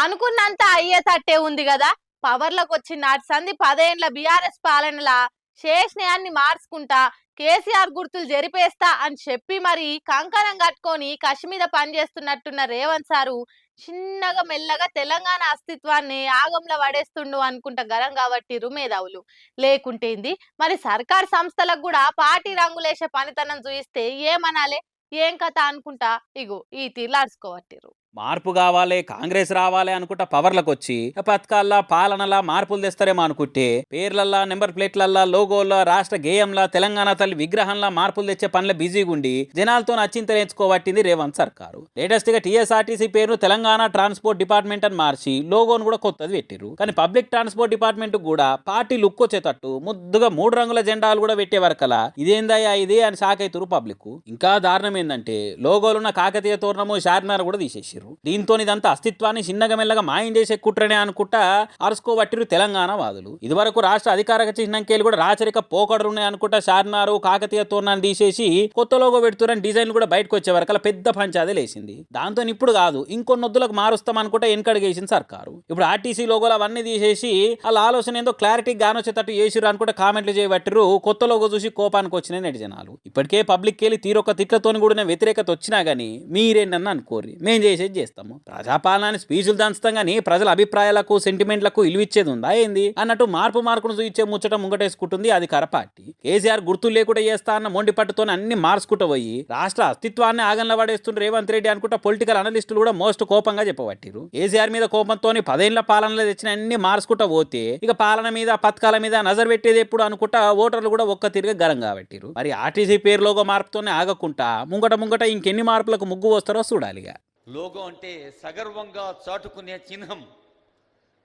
అనుకున్నంత అయ్యేటట్టే ఉంది కదా. పవర్లకు వచ్చిన నాటి సంధి 10 ఏండ్ల బీఆర్ఎస్ పాలనలా చేసినయాన్ని మార్చుకుంటా కేసీఆర్ గుర్తులు జరిపేస్తా అని చెప్పి మరి కంకణం కట్టుకొని కసి మీద పనిచేస్తున్నట్టున్న రేవంత్ సారు చిన్నగా మెల్లగా తెలంగాణ అస్తిత్వాన్ని ఆగంలో పడేస్తుండు అనుకుంటా గరం కాబట్టిరు మేధావులు. లేకుంటేంది మరి సర్కార్ సంస్థలకు కూడా పార్టీ రంగులేసే పనితనం చూయిస్తే ఏమనాలే, ఏం కథ అనుకుంటా ఇగో ఈ తీర్లాడుచుకోవట్టిరు. మార్పు కావాలి, కాంగ్రెస్ రావాలి అనుకుంటా పవర్లకు వచ్చి పథకాల్లో పాలనలా మార్పులు తెస్తారేమో అనుకుంటే పేర్లల్లా, నెంబర్ ప్లేట్లల్లా, లోగోల్లో, రాష్ట్ర గేయంలా, తెలంగాణ తల్లి విగ్రహంలా మార్పులు తెచ్చే పనుల బిజీగా ఉండి జనాలతో నచ్చింత నేర్చుకోబట్టింది రేవంత్ సర్కారు. లేటెస్ట్ గా టీఎస్ఆర్టీసీ పేరును తెలంగాణ ట్రాన్స్పోర్ట్ డిపార్ట్మెంట్ అని మార్చి లోగోను కూడా కొత్తది పెట్టిరు. కానీ పబ్లిక్ ట్రాన్స్పోర్ట్ డిపార్ట్మెంట్ కూడా పార్టీ లుక్ వచ్చేటట్టు ముద్దుగా 3 రంగుల జెండాలు కూడా పెట్టే వరకలా ఇదేందయ్యా ఇది అని షాక్ అవుతారు పబ్లిక్. ఇంకా దారుణం ఏంటంటే లోగోలున్న కాకతీయ తోరణము, చార్మినార్ కూడా తీసేసారు. దీంతో ఇదంతా అస్తిత్వాన్ని చిన్నగా మెల్లగా మాయం చేసే కుట్రనే అనుకుంటా అరుసుకోబట్టిరు తెలంగాణ వాదులు. ఇదివరకు రాష్ట్ర అధికారిక చిహ్నంకేలు కూడా రాచరిక పోకడలున్నాయి అనుకుంటా చార్మినారు, కాకతీయ తోరణాన్ని తీసేసి కొత్త లోగో పెడుతున్న డిజైన్ కూడా బయటకు వచ్చే వరకు అలా పెద్ద పంచాదే లేసింది. దాంతో ఇప్పుడు కాదు ఇంకొన్ని వద్దులకు మారుస్తాం అనుకుంటా వెనకడిగేసింది సర్కారు. ఇప్పుడు ఆర్టీసీ లోగోలు అవన్నీ తీసేసి వాళ్ళ ఆలోచన ఏందో క్లారిటీ గానొచ్చేటట్టు చేసిరు అనుకుంటా కామెంట్లు చేయబట్టిరు. కొత్త లోగో చూసి కోపానికి వచ్చిన నెటిజనాలు. ఇప్పటికే పబ్లిక్ వెళ్ళి తీరొక్క తిట్లతోని కూడా వ్యతిరేకత వచ్చినా గానీ మీరేంటని అనుకోర్రి, మేం చేసేది చేస్తాము. ప్రజాపాలనాన్ని స్పీచ్లు దంచుతాం కానీ ప్రజల అభిప్రాయాలకు, సెంటిమెంట్లకు ఇలువిచ్చేది ఉందా ఏంది అన్నట్టు మార్పును చూయించే ముచ్చట ముంగటేసుకుంటుంది అధికార పార్టీ. కేసీఆర్ గుర్తులు లేకుండా చేస్తా అన్న మొండి పట్టుతోనే అన్ని మార్చుకుంటూ పోయి రాష్ట్ర అస్తిత్వాన్ని ఆగంలో పడేస్తుండ్రు రేవంత్ రెడ్డి అనుకుంటా పొలిటికల్ అనలిస్టులు కూడా మోస్ట్ కోపంగా చెప్పబట్టిరు. కేసీఆర్ మీద కోపంతో 10 ఏళ్ల పాలనలో తెచ్చిన అన్ని మార్చుకుంటూ పోతే ఇక పాలన మీద, పథకాల మీద నజర్ పెట్టేది ఎప్పుడు అనుకుంటా ఓటర్లు కూడా ఒక్క తిరిగి గరం కాబట్టిరు. మరి ఆర్టీసీ పేరులోగో మార్పుతోనే ఆగకుండా ముంగట ఇంకెన్ని మార్పులకు ముగ్గు వస్తారో చూడాలిగా. లోగో అంటే సగర్వంగా చాటుకునే చిహ్నం.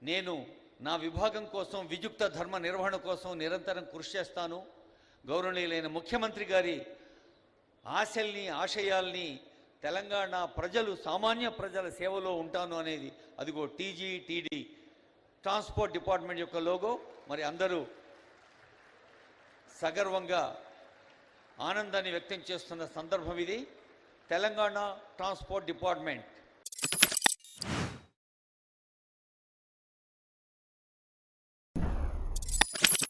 నేను నా విభాగం కోసం, వియుక్త ధర్మ నిర్వహణ కోసం నిరంతరం కృషి చేస్తాను. గౌరవనీయులైన ముఖ్యమంత్రి గారి ఆశల్ని, ఆశయాల్ని తెలంగాణ ప్రజలు, సామాన్య ప్రజల సేవలో ఉంటాను అనేది అదిగో టీజీటీడీ ట్రాన్స్పోర్ట్ డిపార్ట్మెంట్ యొక్క లోగో. మరి అందరూ సగర్వంగా ఆనందాన్ని వ్యక్తం చేస్తున్న సందర్భం ఇది. Telangana transport department